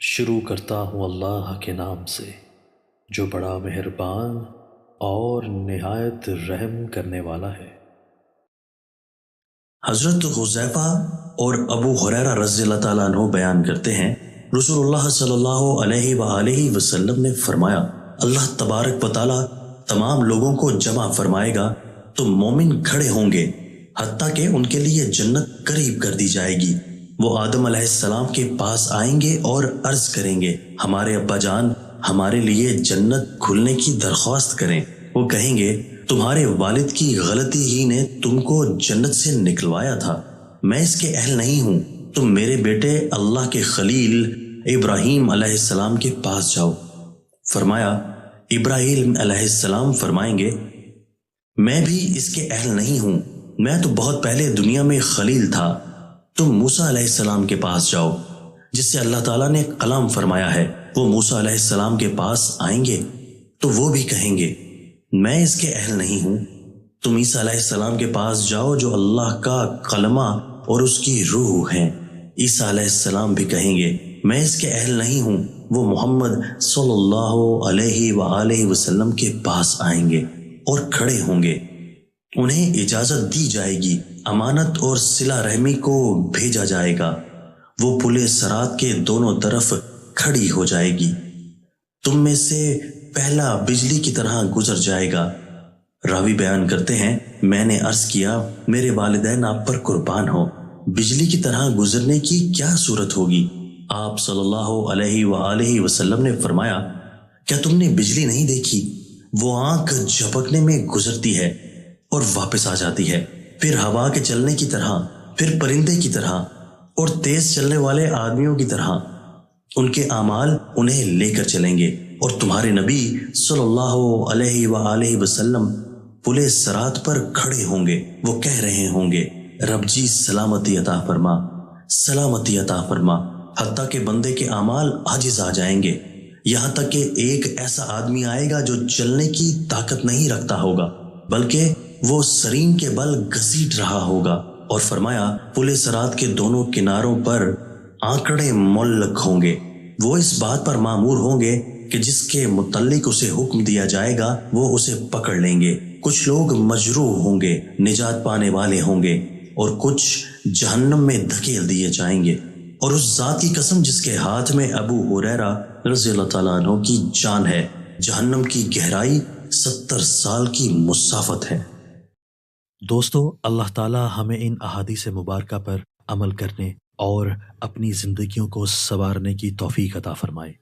شروع کرتا ہوں اللہ کے نام سے جو بڑا مہربان اور نہایت رحم کرنے والا ہے۔ حضرت حذیفہ اور ابو ہریرہ رضی اللہ تعالیٰ عنہ بیان کرتے ہیں، رسول اللہ صلی اللہ علیہ وآلہ وسلم نے فرمایا، اللہ تبارک و تعالیٰ تمام لوگوں کو جمع فرمائے گا تو مومن کھڑے ہوں گے حتیٰ کہ ان کے لیے جنت قریب کر دی جائے گی۔ وہ آدم علیہ السلام کے پاس آئیں گے اور عرض کریں گے، ہمارے ابا جان ہمارے لیے جنت کھلنے کی درخواست کریں۔ وہ کہیں گے، تمہارے والد کی غلطی ہی نے تم کو جنت سے نکلوایا تھا، میں اس کے اہل نہیں ہوں، تم میرے بیٹے اللہ کے خلیل ابراہیم علیہ السلام کے پاس جاؤ۔ فرمایا، ابراہیم علیہ السلام فرمائیں گے، میں بھی اس کے اہل نہیں ہوں، میں تو بہت پہلے دنیا میں خلیل تھا، تم موسیٰ علیہ السلام کے پاس جاؤ جس سے اللہ تعالیٰ نے کلام فرمایا ہے۔ وہ موسیٰ علیہ السلام کے پاس آئیں گے تو وہ بھی کہیں گے، میں اس کے اہل نہیں ہوں، تم عیسیٰ علیہ السلام کے پاس جاؤ جو اللہ کا کلمہ اور اس کی روح ہیں۔ عیسیٰ علیہ السلام بھی کہیں گے، میں اس کے اہل نہیں ہوں، وہ محمد صلی اللہ علیہ وآلہ وسلم کے پاس آئیں گے اور کھڑے ہوں گے، انہیں اجازت دی جائے گی، امانت اور صلہ رحمی کو بھیجا جائے گا، وہ پل صراط کے دونوں طرف کھڑی ہو جائے گی، تم میں سے پہلا بجلی کی طرح گزر جائے گا۔ راوی بیان کرتے ہیں، میں نے عرض کیا، میرے والدین آپ پر قربان ہو، بجلی کی طرح گزرنے کی کیا صورت ہوگی؟ آپ صلی اللہ علیہ وآلہ وسلم نے فرمایا، کیا تم نے بجلی نہیں دیکھی؟ وہ آنکھ جھپکنے میں گزرتی ہے اور واپس آ جاتی ہے، پھر ہوا کے چلنے کی طرح، پھر پرندے کی طرح اور تیز چلنے والے آدمیوں کی طرح، ان کے اعمال انہیں لے کر چلیں گے، اور تمہارے نبی صلی اللہ علیہ وآلہ وسلم پل صراط پر کھڑے ہوں گے، وہ کہہ رہے ہوں گے، رب جی سلامتی عطا فرما، سلامتی عطا فرما، حتیٰ کہ بندے کے اعمال عاجز آ جائیں گے، یہاں تک کہ ایک ایسا آدمی آئے گا جو چلنے کی طاقت نہیں رکھتا ہوگا بلکہ وہ سرین کے بل گھسیٹ رہا ہوگا، اور فرمایا، پل صراط کے دونوں کناروں پر آنکڑے معلق ہوں گے، وہ اس بات پر مامور ہوں گے کہ جس کے متعلق اسے حکم دیا جائے گا وہ اسے پکڑ لیں گے، کچھ لوگ مجروح ہوں گے، نجات پانے والے ہوں گے، اور کچھ جہنم میں دھکیل دیے جائیں گے، اور اس ذات کی قسم جس کے ہاتھ میں ابو ہریرہ رضی اللہ تعالیٰ عنہ کی جان ہے، جہنم کی گہرائی 70 سال کی مسافت ہے۔ دوستو، اللہ تعالیٰ ہمیں ان احادیث مبارکہ پر عمل کرنے اور اپنی زندگیوں کو سنوارنے کی توفیق عطا فرمائے۔